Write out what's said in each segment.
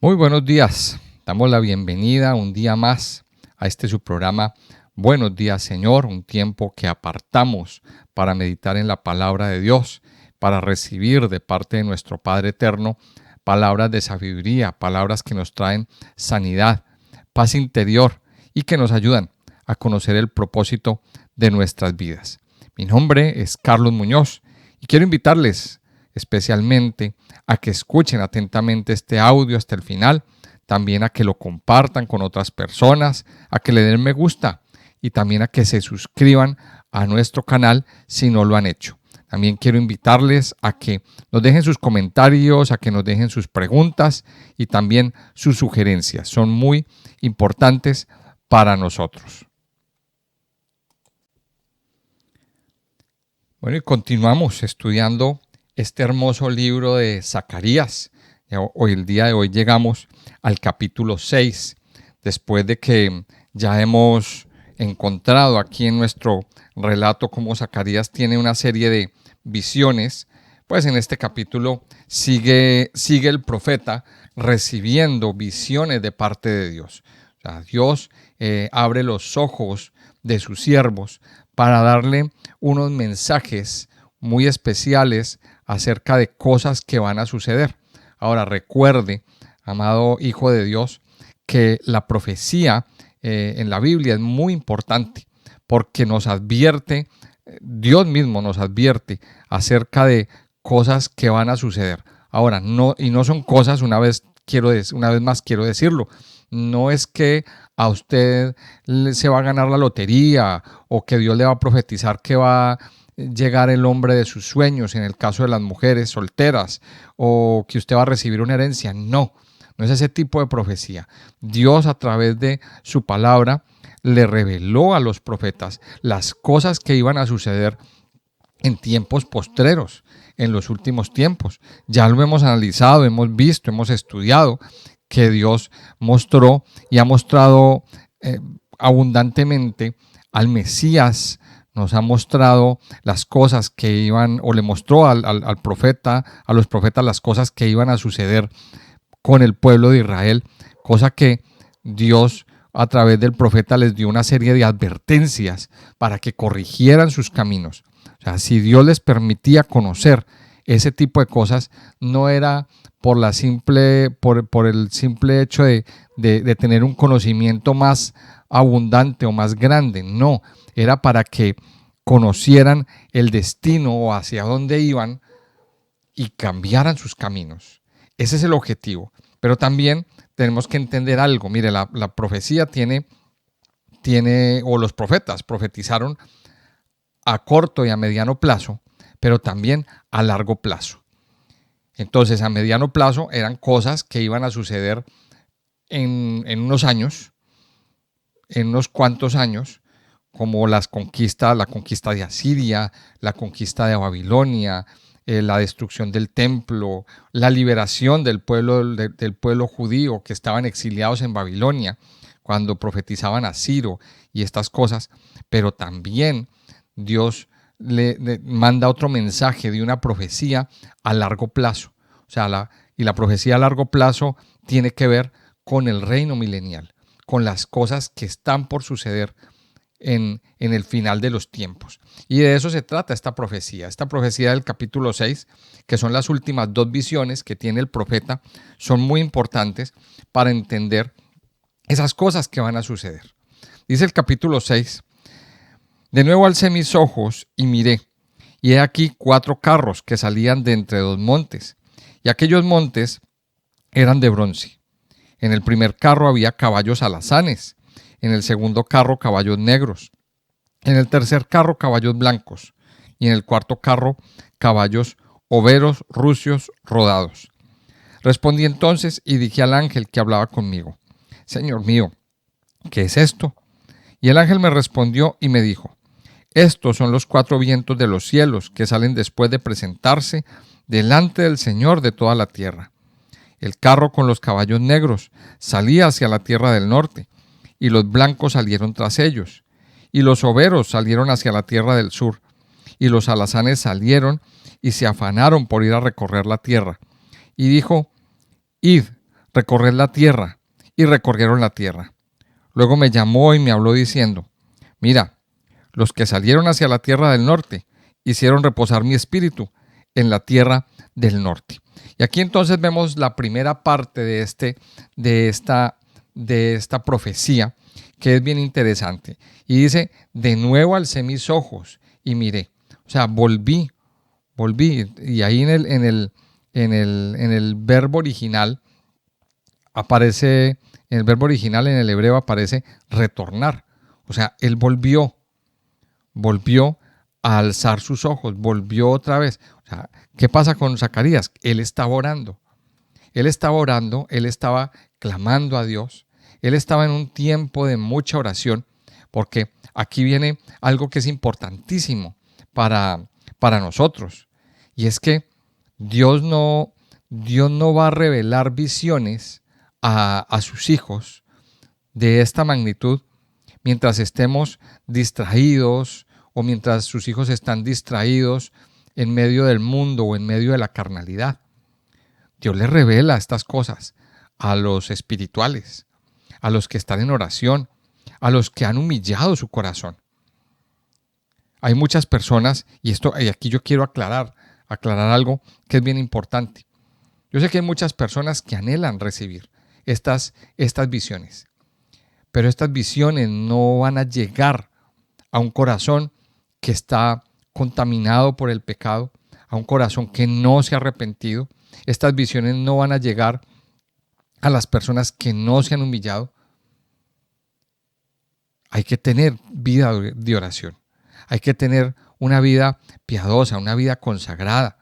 Muy buenos días. Damos la bienvenida un día más a este su programa Buenos días, Señor, un tiempo que apartamos para meditar en la palabra de Dios, para recibir de parte de nuestro Padre Eterno palabras de sabiduría, palabras que nos traen sanidad, paz interior y que nos ayudan a conocer el propósito de nuestras vidas. Mi nombre es Carlos Muñoz y quiero invitarles especialmente a que escuchen atentamente este audio hasta el final, también a que lo compartan con otras personas, a que le den me gusta y también a que se suscriban a nuestro canal si no lo han hecho. También quiero invitarles a que nos dejen sus comentarios, a que nos dejen sus preguntas y también sus sugerencias. Son muy importantes para nosotros. Bueno, y continuamos estudiando este hermoso libro de Zacarías. Hoy, el día de hoy, llegamos al capítulo 6, después de que ya hemos encontrado aquí en nuestro relato cómo Zacarías tiene una serie de visiones. Pues en este capítulo sigue el profeta recibiendo visiones de parte de Dios. O sea, Dios abre los ojos de sus siervos para darle unos mensajes muy especiales acerca de cosas que van a suceder. Ahora recuerde, amado hijo de Dios, que la profecía en la Biblia es muy importante porque nos advierte, Dios mismo nos advierte acerca de cosas que van a suceder. Ahora, no son cosas, una vez más quiero decirlo, no es que a usted se va a ganar la lotería o que Dios le va a profetizar que va a llegar el hombre de sus sueños, en el caso de las mujeres solteras, o que usted va a recibir una herencia. No es ese tipo de profecía. Dios, a través de su palabra, le reveló a los profetas las cosas que iban a suceder en tiempos postreros, en los últimos tiempos. Ya lo hemos analizado, hemos visto, hemos estudiado que Dios mostró y ha mostrado abundantemente al Mesías. Nos ha mostrado las cosas que iban, o le mostró al profeta, a los profetas, las cosas que iban a suceder con el pueblo de Israel, cosa que Dios a través del profeta les dio una serie de advertencias para que corrigieran sus caminos. O sea, si Dios les permitía conocer ese tipo de cosas, no era por el simple hecho de tener un conocimiento más abundante o más grande. No, era para que conocieran el destino o hacia dónde iban y cambiaran sus caminos. Ese es el objetivo. Pero también tenemos que entender algo. Mire, la profecía tiene, o los profetas profetizaron a corto y a mediano plazo, pero también a largo plazo. Entonces, a mediano plazo eran cosas que iban a suceder en unos años, en unos cuantos años, como la conquista de Asiria, la conquista de Babilonia, la destrucción del templo, la liberación del pueblo judío que estaban exiliados en Babilonia, cuando profetizaban a Ciro y estas cosas. Pero también Dios le manda otro mensaje de una profecía a largo plazo. O sea, la profecía a largo plazo tiene que ver con el reino milenial, con las cosas que están por suceder en el final de los tiempos. Y de eso se trata esta profecía del capítulo 6, que son las últimas dos visiones que tiene el profeta, son muy importantes para entender esas cosas que van a suceder. Dice el capítulo 6, de nuevo alcé mis ojos y miré, y he aquí 4 carros que salían de entre 2 montes, y aquellos montes eran de bronce. En el primer carro había caballos alazanes, en el segundo carro caballos negros, en el tercer carro caballos blancos, y en el cuarto carro caballos overos rucios rodados. Respondí entonces y dije al ángel que hablaba conmigo: Señor mío, ¿qué es esto? Y el ángel me respondió y me dijo: estos son los 4 vientos de los cielos que salen después de presentarse delante del Señor de toda la tierra. El carro con los caballos negros salía hacia la tierra del norte, y los blancos salieron tras ellos, y los overos salieron hacia la tierra del sur, y los alazanes salieron y se afanaron por ir a recorrer la tierra. Y dijo: id, recorred la tierra. Y recorrieron la tierra. Luego me llamó y me habló diciendo, mira, los que salieron hacia la tierra del norte hicieron reposar mi espíritu en la tierra del norte. Y aquí entonces vemos la primera parte de esta profecía, que es bien interesante. Y dice, de nuevo alcé mis ojos y miré. O sea, volví. Y ahí en el verbo original aparece, en el verbo original en el hebreo aparece retornar. O sea, él volvió a alzar sus ojos, volvió otra vez. O sea, ¿qué pasa con Zacarías? Él estaba orando, él estaba clamando a Dios, él estaba en un tiempo de mucha oración, porque aquí viene algo que es importantísimo para nosotros, y es que Dios no va a revelar visiones a sus hijos de esta magnitud mientras estemos distraídos o mientras sus hijos están distraídos en medio del mundo o en medio de la carnalidad. Dios les revela estas cosas a los espirituales, a los que están en oración, a los que han humillado su corazón. Hay muchas personas, y aquí yo quiero aclarar algo que es bien importante. Yo sé que hay muchas personas que anhelan recibir estas visiones, pero estas visiones no van a llegar a un corazón que está contaminado por el pecado, a un corazón que no se ha arrepentido. Estas visiones no van a llegar a las personas que no se han humillado. Hay que tener vida de oración. Hay que tener una vida piadosa, una vida consagrada.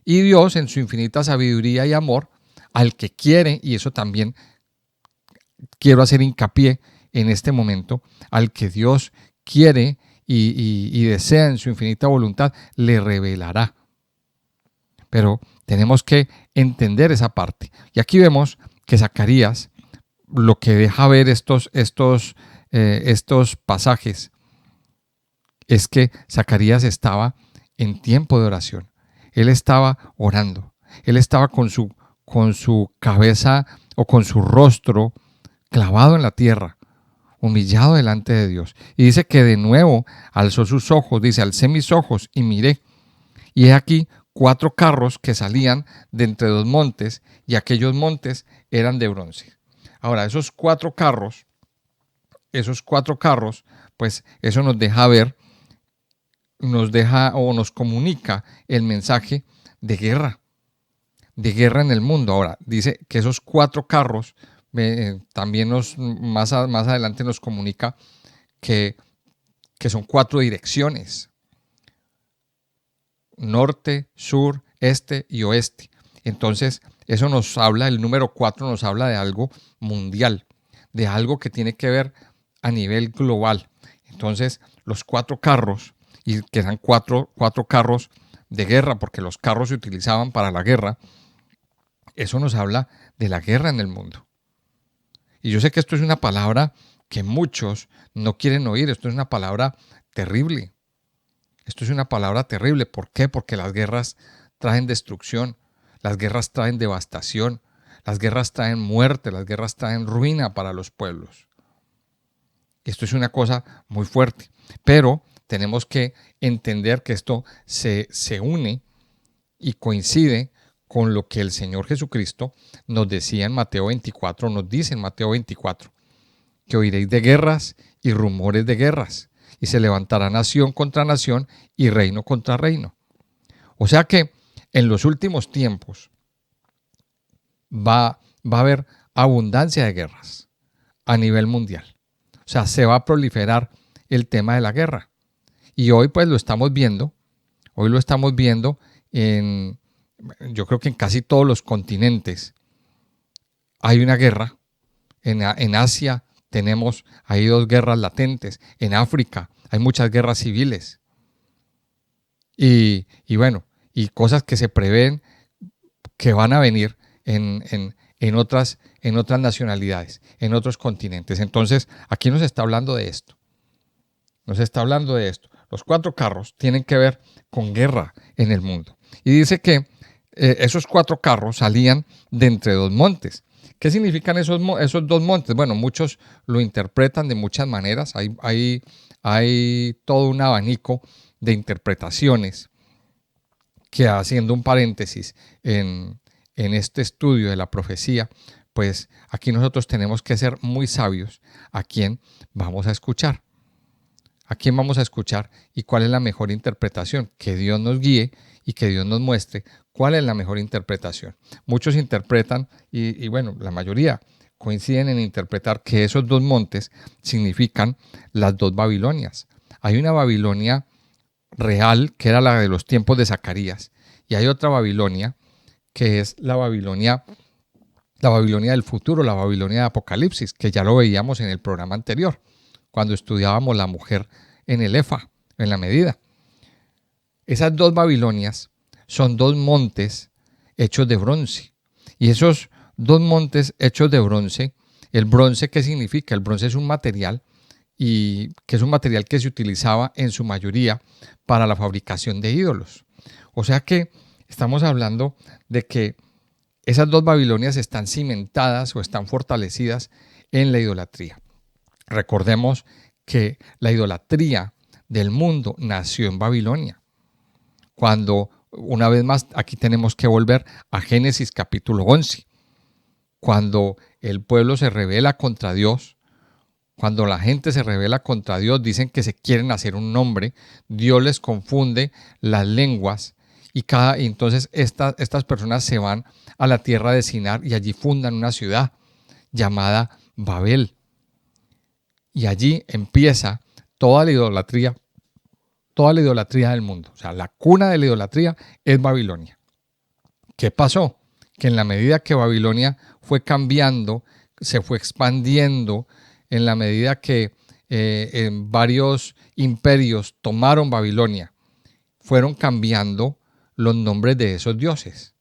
Y Dios, en su infinita sabiduría y amor, al que quiere, y eso también quiero hacer hincapié en este momento, al que Dios quiere y desea en su infinita voluntad, le revelará. Pero tenemos que entender esa parte. Y aquí vemos que Zacarías, lo que deja ver estos pasajes, es que Zacarías estaba en tiempo de oración. Él estaba orando. Él estaba con su cabeza o con su rostro clavado en la tierra, humillado delante de Dios. Y dice que de nuevo alzó sus ojos, dice, alcé mis ojos y miré. Y he aquí 4 carros que salían de entre 2 montes, y aquellos montes eran de bronce. Ahora, esos cuatro carros, pues eso nos deja ver, nos comunica el mensaje de guerra en el mundo. Ahora, dice que esos 4 carros también más adelante nos comunica que son 4 direcciones: norte, sur, este y oeste. Entonces, eso nos habla, el número 4 nos habla de algo mundial, de algo que tiene que ver a nivel global. Entonces, los 4 carros, y que eran cuatro carros de guerra, porque los carros se utilizaban para la guerra, eso nos habla de la guerra en el mundo. Y yo sé que esto es una palabra que muchos no quieren oír. Esto es una palabra terrible. Esto es una palabra terrible. ¿Por qué? Porque las guerras traen destrucción, las guerras traen devastación, las guerras traen muerte, las guerras traen ruina para los pueblos. Esto es una cosa muy fuerte. Pero tenemos que entender que esto se une y coincide con lo que el Señor Jesucristo nos decía en Mateo 24, nos dice en Mateo 24, que oiréis de guerras y rumores de guerras, y se levantará nación contra nación y reino contra reino. O sea que en los últimos tiempos va a haber abundancia de guerras a nivel mundial. O sea, se va a proliferar el tema de la guerra. Y hoy pues lo estamos viendo yo creo que en casi todos los continentes hay una guerra. En Asia hay 2 guerras latentes. En África hay muchas guerras civiles. Y bueno, y cosas que se prevén que van a venir en otras nacionalidades, en otros continentes. Entonces, aquí nos está hablando de esto. Los 4 carros tienen que ver con guerra en el mundo. Y dice que esos 4 carros salían de entre 2 montes. ¿Qué significan esos dos montes? Bueno, muchos lo interpretan de muchas maneras. Hay todo un abanico de interpretaciones que, haciendo un paréntesis en este estudio de la profecía, pues aquí nosotros tenemos que ser muy sabios a quién vamos a escuchar. ¿A quién vamos a escuchar y cuál es la mejor interpretación? Que Dios nos guíe y que Dios nos muestre cuál es la mejor interpretación. Muchos interpretan, y bueno, la mayoría coinciden en interpretar que esos dos montes significan las dos Babilonias. Hay una Babilonia real, que era la de los tiempos de Zacarías, y hay otra Babilonia, que es la Babilonia del futuro, la Babilonia de Apocalipsis, que ya lo veíamos en el programa anterior, cuando estudiábamos la mujer en el Efa, en la medida. Esas dos Babilonias son dos montes hechos de bronce. Y esos dos montes hechos de bronce, el bronce, ¿qué significa? El bronce es un material, y que es un material que se utilizaba en su mayoría para la fabricación de ídolos. O sea que estamos hablando de que esas dos Babilonias están cimentadas o están fortalecidas en la idolatría. Recordemos que la idolatría del mundo nació en Babilonia. Cuando, una vez más, aquí tenemos que volver a Génesis capítulo 11. Cuando el pueblo se rebela contra Dios, cuando la gente se rebela contra Dios, dicen que se quieren hacer un nombre, Dios les confunde las lenguas y entonces estas personas se van a la tierra de Sinar y allí fundan una ciudad llamada Babel. Y allí empieza toda la idolatría del mundo. O sea, la cuna de la idolatría es Babilonia. ¿Qué pasó? Que en la medida que Babilonia fue cambiando, se fue expandiendo, en la medida que en varios imperios tomaron Babilonia, fueron cambiando los nombres de esos dioses.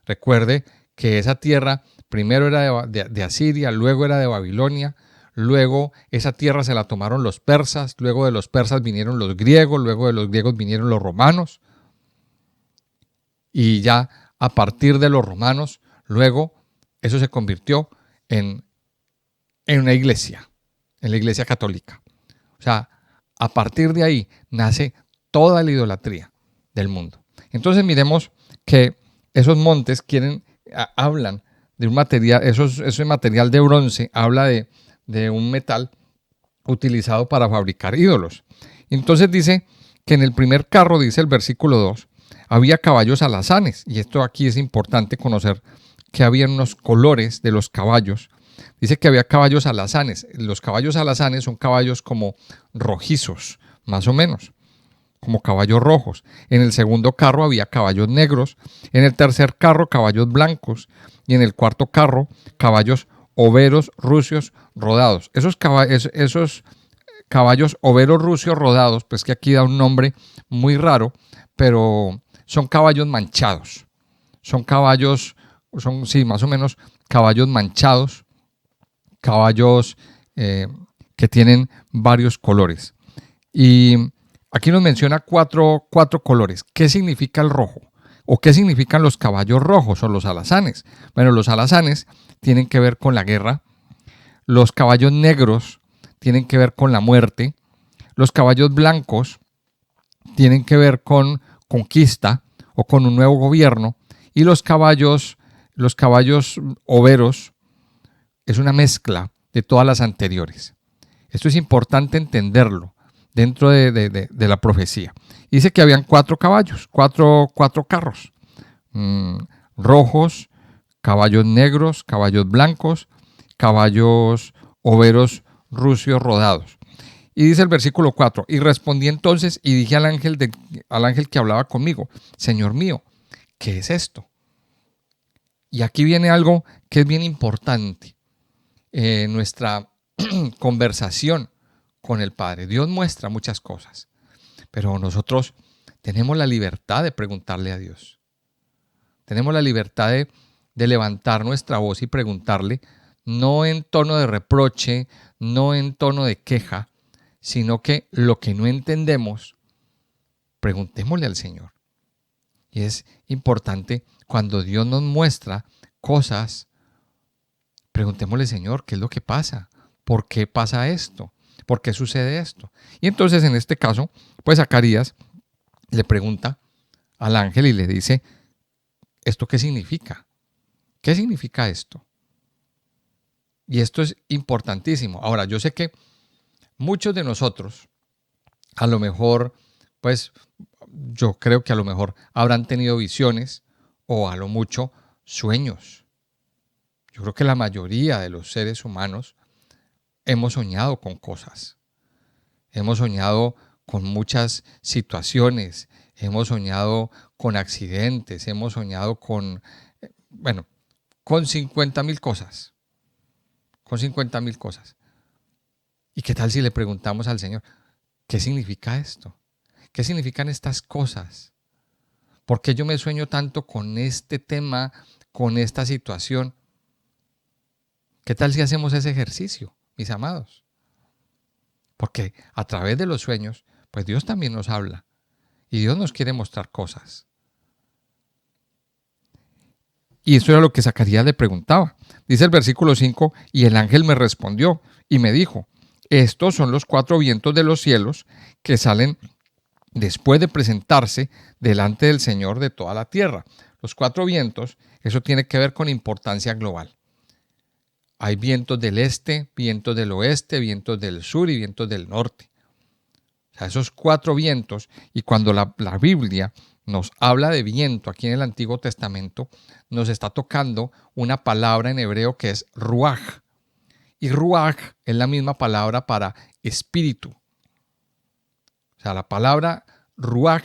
Recuerde que esa tierra primero era de Asiria, luego era de Babilonia, luego esa tierra se la tomaron los persas, luego de los persas vinieron los griegos, luego de los griegos vinieron los romanos, y ya a partir de los romanos, luego eso se convirtió en una iglesia, en la iglesia católica. O sea, a partir de ahí nace toda la idolatría del mundo. Entonces miremos que esos montes hablan de un material, ese material de bronce habla de un metal utilizado para fabricar ídolos. Entonces dice que en el primer carro, dice el versículo 2, había caballos alazanes. Y esto aquí es importante conocer que había unos colores de los caballos. Dice que había caballos alazanes. Los caballos alazanes son caballos como rojizos, más o menos, como caballos rojos. En el segundo carro había caballos negros. En el tercer carro, caballos blancos. Y en el cuarto carro, caballos overos rucios rodados. Esos caballos overos rucios rodados, pues que aquí da un nombre muy raro, pero son caballos manchados. Sí, más o menos caballos manchados, caballos que tienen varios colores. Y aquí nos menciona cuatro colores. ¿Qué significa el rojo? ¿O qué significan los caballos rojos o los alazanes? Bueno, los alazanes tienen que ver con la guerra. Los caballos negros tienen que ver con la muerte. Los caballos blancos tienen que ver con conquista o con un nuevo gobierno. Y los caballos overos es una mezcla de todas las anteriores. Esto es importante entenderlo dentro de la profecía. Dice que habían cuatro caballos, cuatro carros, rojos, caballos negros, caballos blancos, caballos overos rucios rodados. Y dice el versículo 4, y respondí entonces y dije al ángel que hablaba conmigo, Señor mío, ¿qué es esto? Y aquí viene algo que es bien importante. Nuestra conversación con el Padre. Dios muestra muchas cosas, pero nosotros tenemos la libertad de preguntarle a Dios. Tenemos la libertad de levantar nuestra voz y preguntarle, no en tono de reproche, no en tono de queja, sino que lo que no entendemos, preguntémosle al Señor. Y es importante cuando Dios nos muestra cosas Preguntémosle, Señor, ¿qué es lo que pasa? ¿Por qué pasa esto? ¿Por qué sucede esto? Y entonces en este caso, pues Zacarías le pregunta al ángel y le dice, ¿esto qué significa? ¿Qué significa esto? Y esto es importantísimo. Ahora, yo sé que muchos de nosotros, a lo mejor, pues yo creo que a lo mejor habrán tenido visiones o a lo mucho sueños. Yo creo que la mayoría de los seres humanos hemos soñado con cosas. Hemos soñado con muchas situaciones. Hemos soñado con accidentes. Hemos soñado con, bueno, con 50,000 cosas. Con 50,000 cosas. ¿Y qué tal si le preguntamos al Señor, ¿qué significa esto? ¿Qué significan estas cosas? ¿Por qué yo me sueño tanto con este tema, con esta situación? ¿Qué tal si hacemos ese ejercicio, mis amados? Porque a través de los sueños, pues Dios también nos habla y Dios nos quiere mostrar cosas. Y eso era lo que Zacarías le preguntaba. Dice el versículo 5, y el ángel me respondió y me dijo, estos son los 4 vientos de los cielos que salen después de presentarse delante del Señor de toda la tierra. Los 4 vientos, eso tiene que ver con importancia global. Hay vientos del este, vientos del oeste, vientos del sur y vientos del norte. O sea, esos 4 vientos, y cuando la Biblia nos habla de viento aquí en el Antiguo Testamento, nos está tocando una palabra en hebreo que es ruaj. Y ruaj es la misma palabra para espíritu. O sea, la palabra ruaj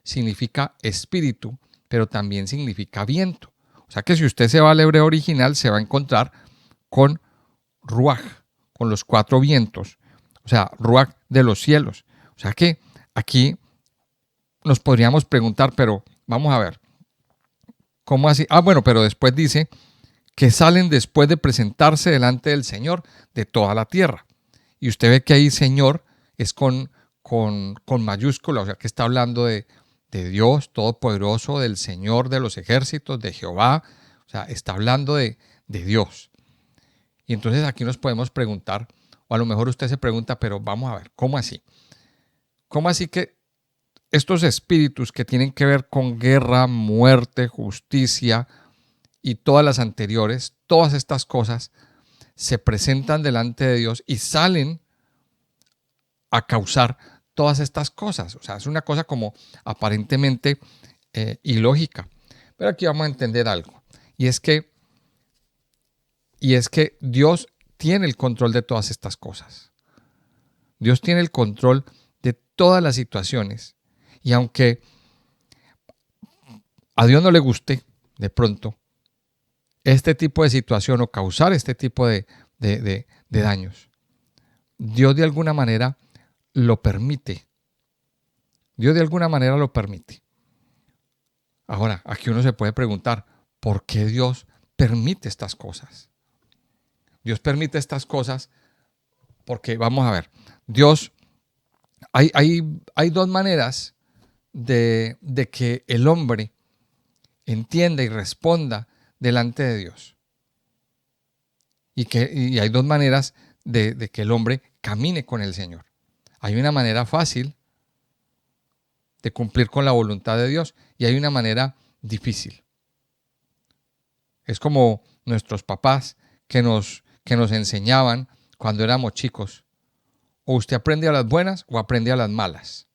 significa espíritu, pero también significa viento. O sea que si usted se va al hebreo original, se va a encontrar con ruaj, con los 4 vientos. O sea, ruaj de los cielos. O sea que aquí nos podríamos preguntar, pero vamos a ver, ¿cómo así? Bueno, pero después dice que salen después de presentarse delante del Señor de toda la tierra. Y usted ve que ahí Señor es con mayúscula, o sea que está hablando de Dios Todopoderoso, del Señor de los ejércitos, de Jehová, o sea, está hablando de Dios. Y entonces aquí nos podemos preguntar, o a lo mejor usted se pregunta, pero vamos a ver, ¿cómo así? ¿Cómo así que estos espíritus que tienen que ver con guerra, muerte, justicia y todas las anteriores, todas estas cosas, se presentan delante de Dios y salen a causar todas estas cosas? O sea, es una cosa como aparentemente ilógica. Pero aquí vamos a entender algo. Y es que Dios tiene el control de todas estas cosas. Dios tiene el control de todas las situaciones. Y aunque a Dios no le guste, de pronto, este tipo de situación o causar este tipo de daños, Dios de alguna manera lo permite. Dios de alguna manera lo permite. Ahora, aquí uno se puede preguntar, ¿por qué Dios permite estas cosas? Dios permite estas cosas porque, vamos a ver, Dios, hay 2 maneras de que el hombre entienda y responda delante de Dios. Y hay 2 maneras de que el hombre camine con el Señor. Hay una manera fácil de cumplir con la voluntad de Dios y hay una manera difícil. Es como nuestros papás que nos enseñaban cuando éramos chicos. O usted aprende a las buenas o aprende a las malas.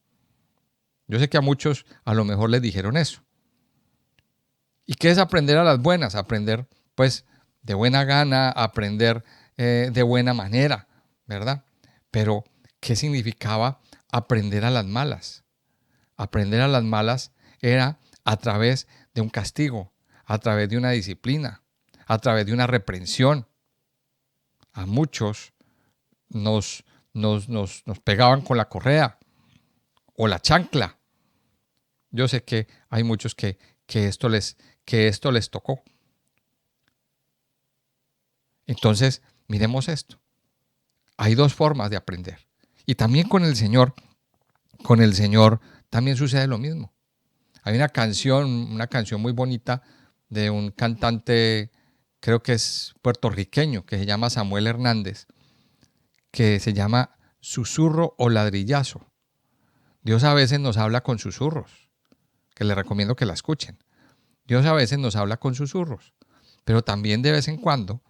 Yo sé que a muchos a lo mejor les dijeron eso. ¿Y qué es aprender a las buenas? Aprender, pues, de buena gana, aprender de buena manera, ¿verdad? Pero, ¿qué significaba aprender a las malas? Aprender a las malas era a través de un castigo, a través de una disciplina, a través de una reprensión. A muchos nos pegaban con la correa o la chancla. Yo sé que hay muchos que esto les tocó. Entonces, miremos esto. Hay 2 formas de aprender. Y también con el Señor también sucede lo mismo. Hay una canción muy bonita de un cantante creo que es puertorriqueño, que se llama Samuel Hernández, que se llama susurro o ladrillazo. Dios a veces nos habla con susurros, que les recomiendo que la escuchen. Dios a veces nos habla con susurros, pero también de vez en cuando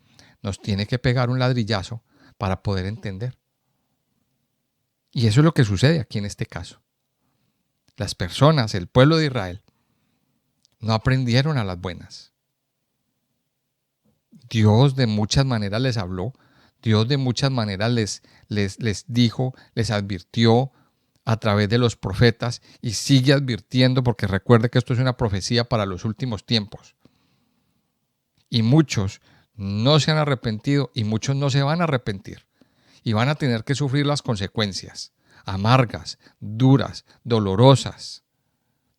nos tiene que pegar un ladrillazo para poder entender. Y eso es lo que sucede aquí en este caso. Las personas, el pueblo de Israel, no aprendieron a las buenas. Dios de muchas maneras les habló, Dios de muchas maneras les dijo, les advirtió a través de los profetas y sigue advirtiendo, porque recuerde que esto es una profecía para los últimos tiempos. Y muchos no se han arrepentido y muchos no se van a arrepentir y van a tener que sufrir las consecuencias amargas, duras, dolorosas,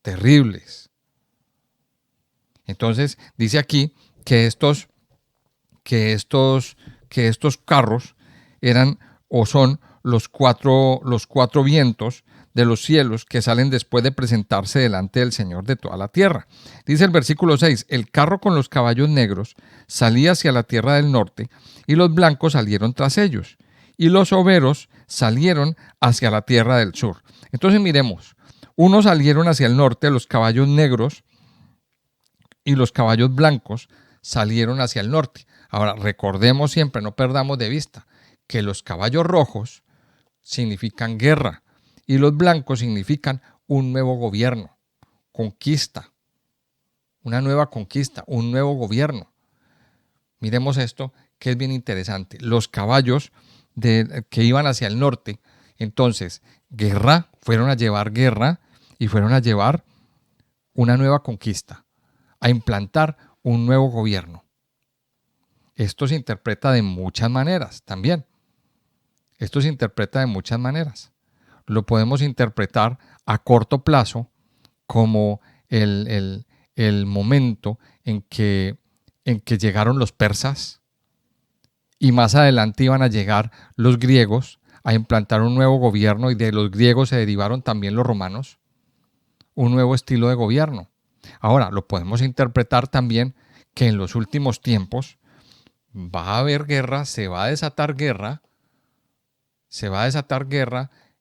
terribles. Entonces dice aquí que estos carros eran o son los cuatro vientos de los cielos que salen después de presentarse delante del Señor de toda la tierra. Dice el versículo 6, el carro con los caballos negros salía hacia la tierra del norte y los blancos salieron tras ellos y los overos salieron hacia la tierra del sur. Entonces miremos, unos salieron hacia el norte, los caballos negros, y los caballos blancos salieron hacia el norte. Ahora, recordemos siempre, no perdamos de vista, que los caballos rojos significan guerra y los blancos significan un nuevo gobierno, conquista, una nueva conquista, un nuevo gobierno. Miremos esto, que es bien interesante. Los caballos que iban hacia el norte, entonces, fueron a llevar guerra y fueron a llevar una nueva conquista, a implantar un nuevo gobierno. Esto se interpreta de muchas maneras también. Esto se interpreta de muchas maneras. Lo podemos interpretar a corto plazo como el momento en que llegaron los persas y más adelante iban a llegar los griegos a implantar un nuevo gobierno y de los griegos se derivaron también los romanos, un nuevo estilo de gobierno. Ahora, lo podemos interpretar también que en los últimos tiempos va a haber guerra, se va a desatar guerra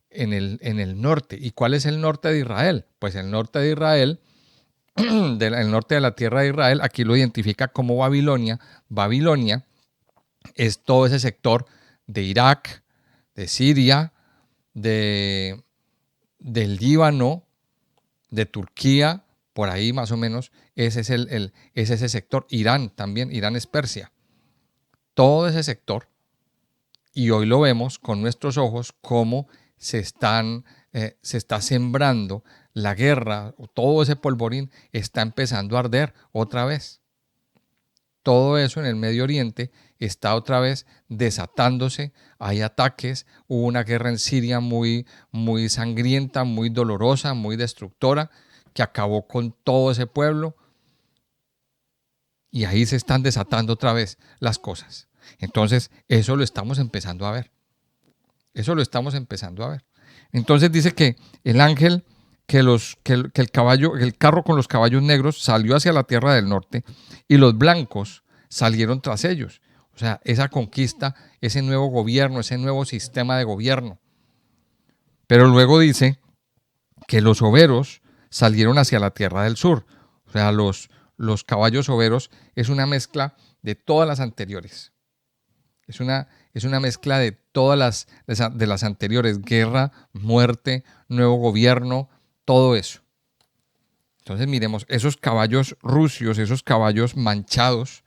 en el norte. ¿Y cuál es el norte de Israel? Pues el norte de Israel, el norte de la tierra de Israel, aquí lo identifica como Babilonia. Babilonia es todo ese sector de Irak, de Siria, del Líbano, de Turquía, por ahí más o menos, ese es ese sector. Irán también, Irán es Persia. Todo ese sector, y hoy lo vemos con nuestros ojos cómo se está sembrando la guerra, todo ese polvorín está empezando a arder otra vez. Todo eso en el Medio Oriente está otra vez desatándose, hay ataques, hubo una guerra en Siria muy, muy sangrienta, muy dolorosa, muy destructora, que acabó con todo ese pueblo y ahí se están desatando otra vez las cosas. Entonces, eso lo estamos empezando a ver. Eso lo estamos empezando a ver. Entonces dice que el ángel, que el carro con los caballos negros salió hacia la tierra del norte y los blancos salieron tras ellos. O sea, esa conquista, ese nuevo gobierno, ese nuevo sistema de gobierno. Pero luego dice que los overos salieron hacia la tierra del sur. O sea, los caballos overos es una mezcla de todas las anteriores. Es una mezcla de todas las anteriores. Guerra, muerte, nuevo gobierno, todo eso. Entonces miremos, esos caballos rucios, esos caballos manchados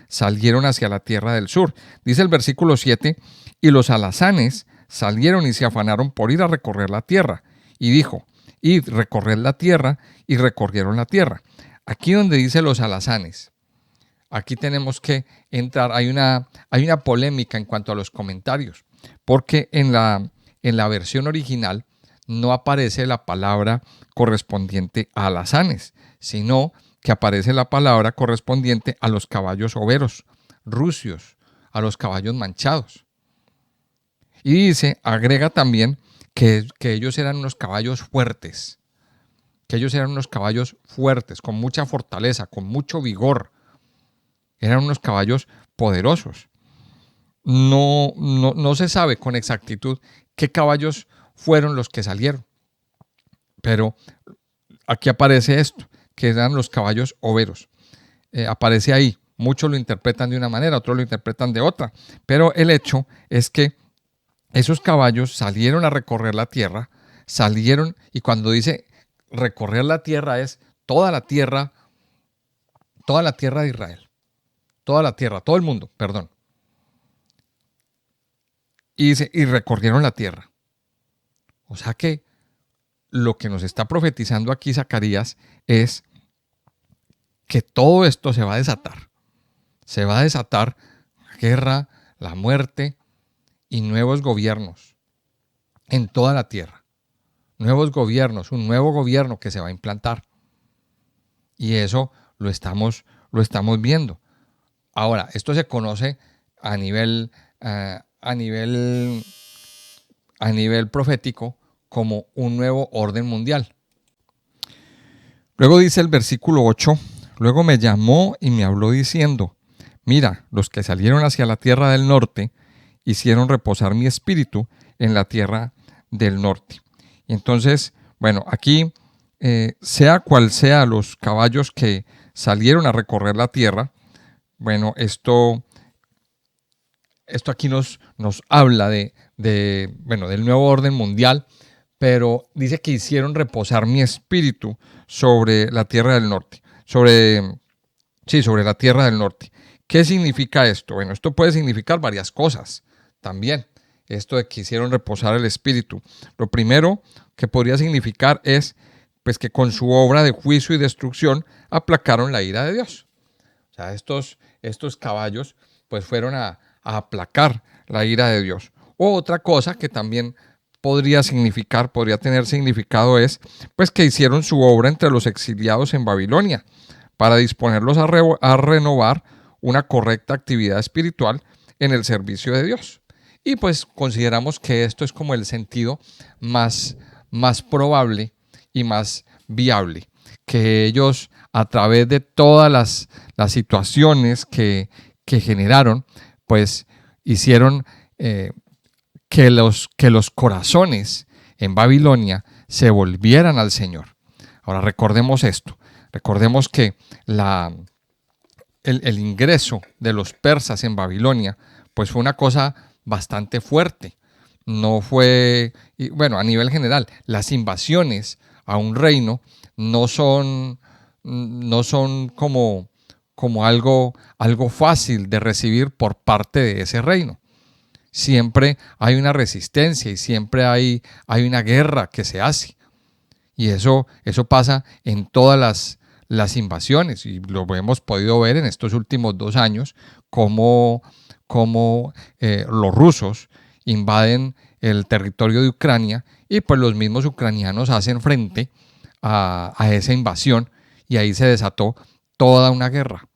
salieron hacia la tierra del sur. Dice el versículo 7, y los alazanes salieron y se afanaron por ir a recorrer la tierra. Y dijo, id, recorred la tierra, y recorrieron la tierra. Aquí donde dice los alazanes, aquí tenemos que entrar, hay una polémica en cuanto a los comentarios, porque en la versión original no aparece la palabra correspondiente a alazanes, sino que aparece la palabra correspondiente a los caballos overos, rucios, a los caballos manchados. Y dice, agrega también que ellos eran unos caballos fuertes, con mucha fortaleza, con mucho vigor, Eran unos caballos poderosos. No se sabe con exactitud qué caballos fueron los que salieron, pero aquí aparece esto, que eran los caballos overos. Aparece ahí. Muchos lo interpretan de una manera, otros lo interpretan de otra, pero el hecho es que esos caballos salieron a recorrer la tierra, salieron, y cuando dice recorrer la tierra es toda la tierra de Israel, toda la tierra, todo el mundo, perdón. Y dice, y recorrieron la tierra. O sea que lo que nos está profetizando aquí Zacarías es que todo esto se va a desatar. Se va a desatar la guerra, la muerte y nuevos gobiernos en toda la tierra. Nuevos gobiernos, un nuevo gobierno que se va a implantar. Y eso lo estamos viendo. Ahora, esto se conoce a nivel profético como un nuevo orden mundial. Luego dice el versículo 8, luego me llamó y me habló diciendo, mira, los que salieron hacia la tierra del norte hicieron reposar mi espíritu en la tierra del norte. Y entonces, bueno, aquí, sea cual sea los caballos que salieron a recorrer la tierra, bueno, esto aquí nos habla del nuevo orden mundial, pero dice que hicieron reposar mi espíritu sobre la tierra del norte, sobre la tierra del norte. ¿Qué significa esto? Bueno, esto puede significar varias cosas también, esto de que hicieron reposar el espíritu. Lo primero que podría significar es pues que con su obra de juicio y destrucción aplacaron la ira de Dios. O sea, estos caballos pues fueron a aplacar la ira de Dios. O otra cosa que también podría tener significado es pues que hicieron su obra entre los exiliados en Babilonia para disponerlos a renovar una correcta actividad espiritual en el servicio de Dios. Y pues consideramos que esto es como el sentido más probable y más viable, que ellos a través de todas las situaciones que generaron, pues hicieron que los corazones en Babilonia se volvieran al Señor. Ahora recordemos esto, recordemos que el ingreso de los persas en Babilonia pues fue una cosa bastante fuerte. No fue, bueno, a nivel general, las invasiones a un reino no son como algo fácil de recibir por parte de ese reino. Siempre hay una resistencia y siempre hay una guerra que se hace. Y eso pasa en todas las invasiones, y lo hemos podido ver en estos últimos 2 años, cómo los rusos invaden el territorio de Ucrania y pues los mismos ucranianos hacen frente a esa invasión, y ahí se desató toda una guerra.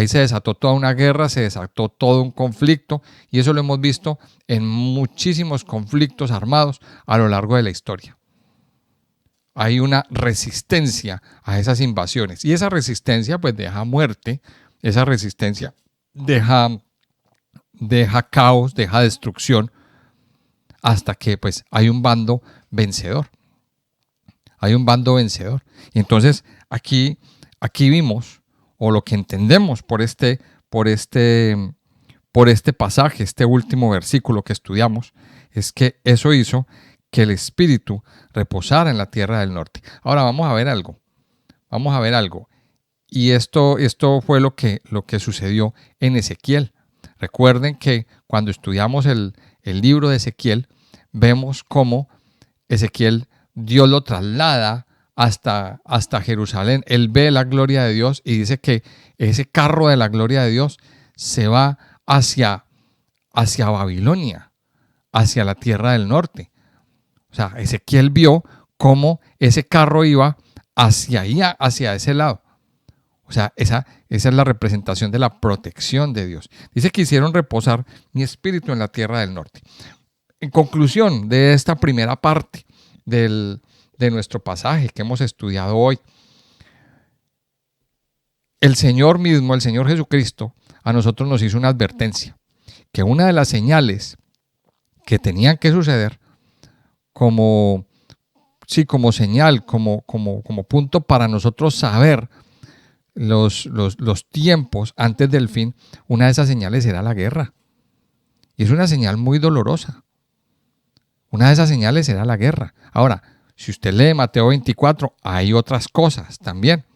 Se desató todo un conflicto, y eso lo hemos visto en muchísimos conflictos armados a lo largo de la historia. Hay una resistencia a esas invasiones, y esa resistencia pues deja muerte, esa resistencia deja caos, deja destrucción, hasta que pues hay un bando vencedor. Hay un bando vencedor. Y entonces aquí vimos, o lo que entendemos por este pasaje, este último versículo que estudiamos, es que eso hizo que el espíritu reposara en la tierra del norte. Ahora vamos a ver algo. Y esto fue lo que sucedió en Ezequiel. Recuerden que cuando estudiamos el libro de Ezequiel, vemos cómo Ezequiel, Dios lo traslada hasta Jerusalén. Él ve la gloria de Dios y dice que ese carro de la gloria de Dios se va hacia Babilonia, hacia la tierra del norte. O sea, Ezequiel vio cómo ese carro iba hacia ese lado. O sea, esa es la representación de la protección de Dios. Dice que hicieron reposar mi espíritu en la tierra del norte. En conclusión de esta primera parte de nuestro pasaje que hemos estudiado hoy, el Señor mismo, el Señor Jesucristo, a nosotros nos hizo una advertencia, que una de las señales que tenían que suceder como, sí, como señal, como punto para nosotros saber los tiempos antes del fin, una de esas señales era la guerra. Y es una señal muy dolorosa. Una de esas señales era la guerra. Ahora, si usted lee Mateo 24, hay otras cosas también.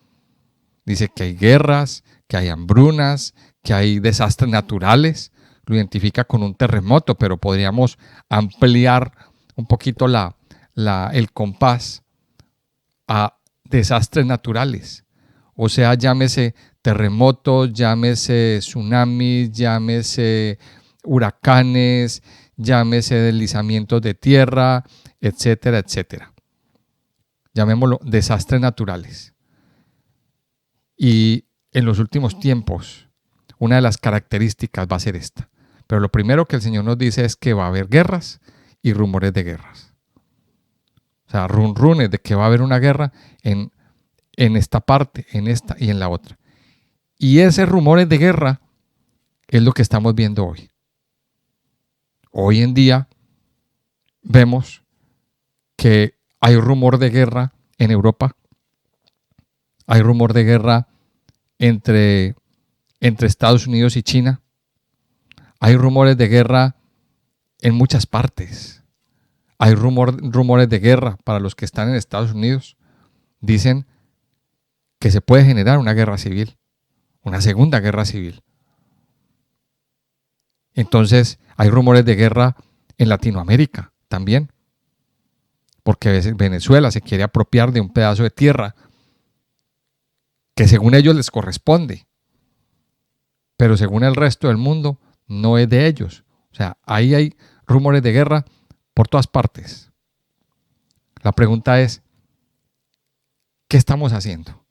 Dice que hay guerras, que hay hambrunas, que hay desastres naturales. Lo identifica con un terremoto, pero podríamos ampliar un poquito el compás a desastres naturales. O sea, llámese terremotos, llámese tsunamis, llámese huracanes, llámese deslizamientos de tierra, etcétera, etcétera. Llamémoslo desastres naturales. Y en los últimos tiempos, una de las características va a ser esta. Pero lo primero que el Señor nos dice es que va a haber guerras y rumores de guerras. O sea, runrunes de que va a haber una guerra en esta parte, en esta y en la otra. Y ese rumores de guerra es lo que estamos viendo hoy. Hoy en día vemos que hay rumor de guerra en Europa, hay rumor de guerra entre Estados Unidos y China, hay rumores de guerra en muchas partes, hay rumores de guerra para los que están en Estados Unidos. Dicen que se puede generar una guerra civil, una segunda guerra civil. Entonces hay rumores de guerra en Latinoamérica también, porque Venezuela se quiere apropiar de un pedazo de tierra que según ellos les corresponde, pero según el resto del mundo no es de ellos. O sea, ahí hay rumores de guerra por todas partes. La pregunta es, ¿qué estamos haciendo?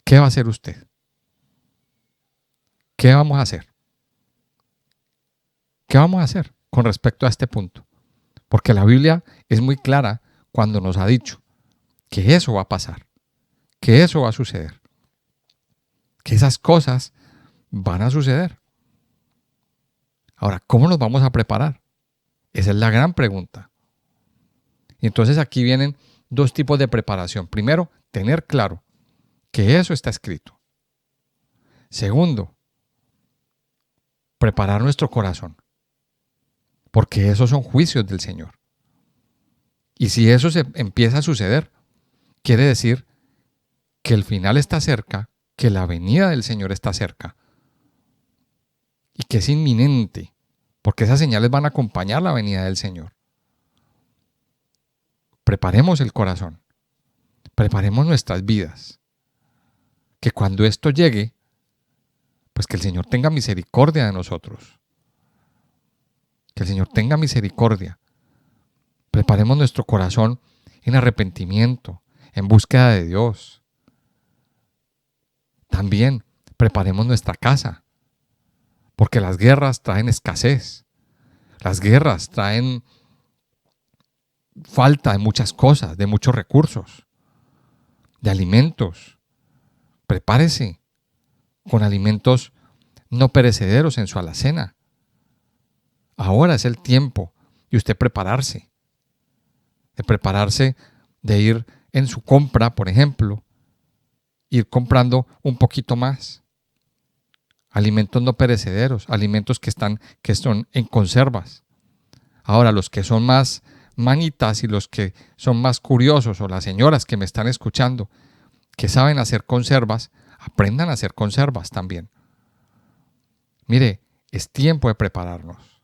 ¿Qué va a hacer usted? ¿Qué vamos a hacer? ¿Qué vamos a hacer con respecto a este punto? Porque la Biblia es muy clara cuando nos ha dicho que eso va a pasar, que eso va a suceder, que esas cosas van a suceder. Ahora, ¿cómo nos vamos a preparar? Esa es la gran pregunta. Y entonces aquí vienen dos tipos de preparación. Primero, tener claro que eso está escrito. Segundo, preparar nuestro corazón, porque esos son juicios del Señor. Y si eso se empieza a suceder, quiere decir que el final está cerca, que la venida del Señor está cerca y que es inminente, porque esas señales van a acompañar la venida del Señor. Preparemos el corazón, preparemos nuestras vidas, que cuando esto llegue, pues que el Señor tenga misericordia de nosotros, que el Señor tenga misericordia. Preparemos nuestro corazón en arrepentimiento, en búsqueda de Dios. También preparemos nuestra casa, porque las guerras traen escasez, las guerras traen falta de muchas cosas, de muchos recursos, de alimentos. Prepárese con alimentos no perecederos en su alacena. Ahora es el tiempo de usted prepararse, de ir en su compra, por ejemplo, ir comprando un poquito más. Alimentos no perecederos, alimentos que son en conservas. Ahora, los que son más manitas y los que son más curiosos, o las señoras que me están escuchando, que saben hacer conservas, aprendan a hacer conservas también. Mire, es tiempo de prepararnos.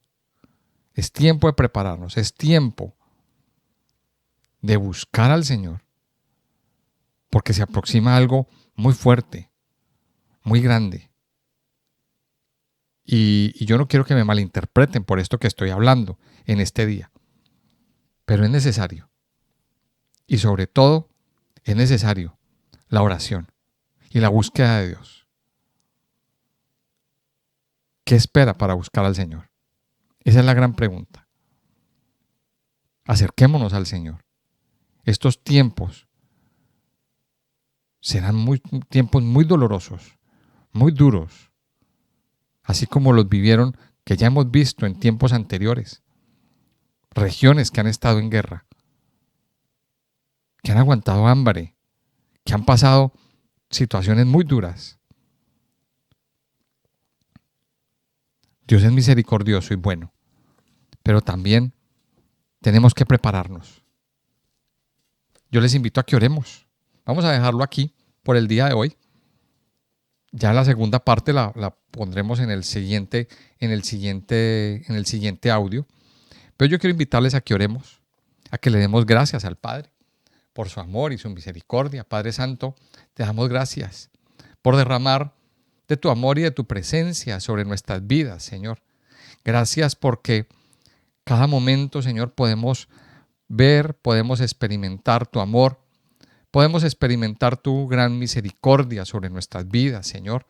Es tiempo de prepararnos. Es tiempo de buscar al Señor. Porque se aproxima algo muy fuerte, muy grande. Y yo no quiero que me malinterpreten por esto que estoy hablando en este día. Pero es necesario. Y sobre todo, es necesario la oración y la búsqueda de Dios. ¿Qué espera para buscar al Señor? Esa es la gran pregunta. Acerquémonos al Señor. Estos tiempos serán tiempos muy dolorosos, muy duros, así como los vivieron, que ya hemos visto en tiempos anteriores. Regiones que han estado en guerra, que han aguantado hambre, que han pasado situaciones muy duras. Dios es misericordioso y bueno, pero también tenemos que prepararnos. Yo les invito a que oremos. Vamos a dejarlo aquí por el día de hoy. Ya la segunda parte la pondremos en el siguiente audio. Pero yo quiero invitarles a que oremos, a que le demos gracias al Padre por su amor y su misericordia. Padre Santo, te damos gracias por derramar de tu amor y de tu presencia sobre nuestras vidas, Señor. Gracias porque cada momento, Señor, podemos ver, podemos experimentar tu amor, podemos experimentar tu gran misericordia sobre nuestras vidas, Señor.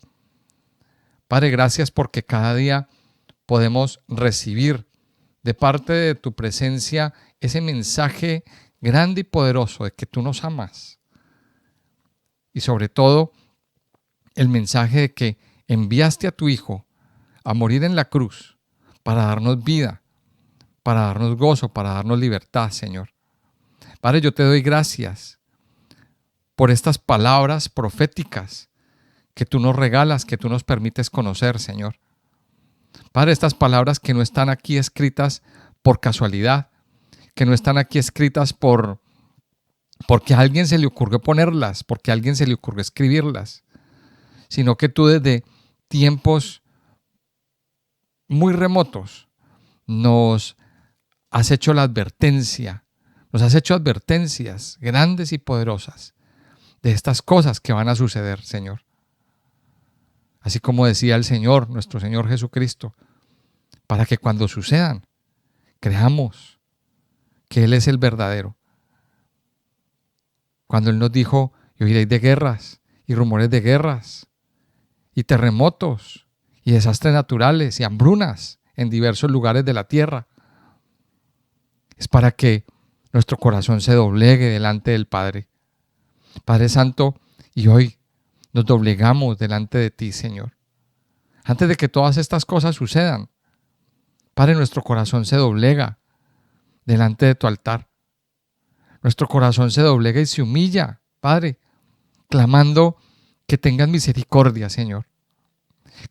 Padre, gracias porque cada día podemos recibir de parte de tu presencia ese mensaje grande y poderoso de que tú nos amas. Y sobre todo, el mensaje de que enviaste a tu Hijo a morir en la cruz para darnos vida, para darnos gozo, para darnos libertad, Señor. Padre, yo te doy gracias por estas palabras proféticas que tú nos regalas, que tú nos permites conocer, Señor. Padre, estas palabras que no están aquí escritas por casualidad, que no están aquí escritas porque a alguien se le ocurrió ponerlas, porque a alguien se le ocurrió escribirlas, sino que tú desde tiempos muy remotos nos has hecho la advertencia, nos has hecho advertencias grandes y poderosas de estas cosas que van a suceder, Señor. Así como decía el Señor, nuestro Señor Jesucristo, para que cuando sucedan, creamos que Él es el verdadero. Cuando Él nos dijo, y oiréis de guerras, y rumores de guerras, y terremotos, y desastres naturales, y hambrunas en diversos lugares de la tierra, es para que nuestro corazón se doblegue delante del Padre. Padre Santo, y hoy nos doblegamos delante de ti, Señor. Antes de que todas estas cosas sucedan, Padre, nuestro corazón se doblega delante de tu altar. Nuestro corazón se doblega y se humilla, Padre, clamando que tengas misericordia, Señor.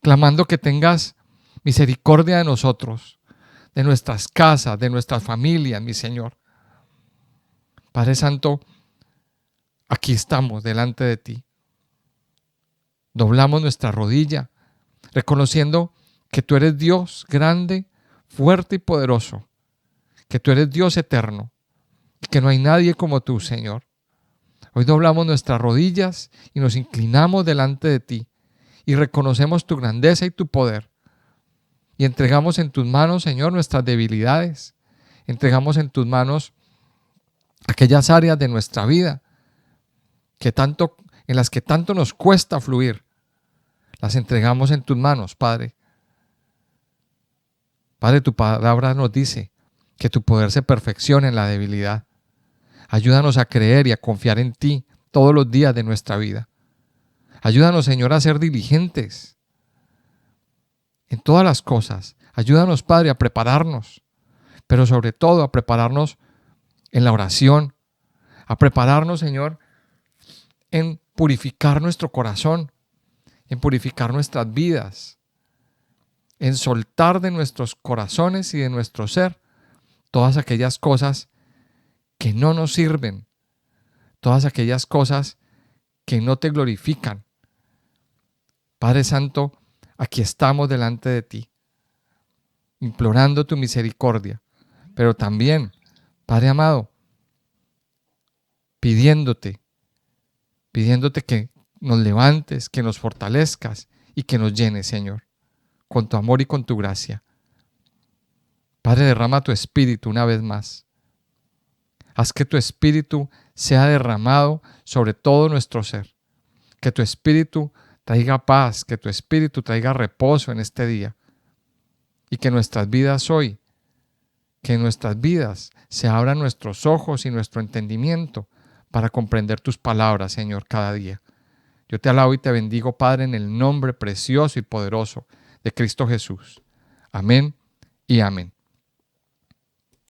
Clamando que tengas misericordia de nosotros, de nuestras casas, de nuestras familias, mi Señor. Padre Santo, aquí estamos delante de ti. Doblamos nuestra rodilla, reconociendo que tú eres Dios grande, fuerte y poderoso, que tú eres Dios eterno y que no hay nadie como tú, Señor. Hoy doblamos nuestras rodillas y nos inclinamos delante de ti y reconocemos tu grandeza y tu poder. Y entregamos en tus manos, Señor, nuestras debilidades. Entregamos en tus manos aquellas áreas de nuestra vida en las que tanto nos cuesta fluir. Las entregamos en tus manos, Padre. Padre, tu palabra nos dice que tu poder se perfecciona en la debilidad. Ayúdanos a creer y a confiar en ti todos los días de nuestra vida. Ayúdanos, Señor, a ser diligentes en todas las cosas. Ayúdanos, Padre, a prepararnos, pero sobre todo a prepararnos en la oración, a prepararnos, Señor, en purificar nuestro corazón, en purificar nuestras vidas, en soltar de nuestros corazones y de nuestro ser todas aquellas cosas que no nos sirven, todas aquellas cosas que no te glorifican. Padre Santo, aquí estamos delante de ti, implorando tu misericordia, pero también, Padre amado, pidiéndote que nos levantes, que nos fortalezcas y que nos llenes, Señor, con tu amor y con tu gracia. Padre, derrama tu espíritu una vez más. Haz que tu espíritu sea derramado sobre todo nuestro ser. Que tu espíritu traiga paz, que tu espíritu traiga reposo en este día. Y que nuestras vidas hoy, que en nuestras vidas se abran nuestros ojos y nuestro entendimiento para comprender tus palabras, Señor, cada día. Yo te alabo y te bendigo, Padre, en el nombre precioso y poderoso de Cristo Jesús. Amén y amén.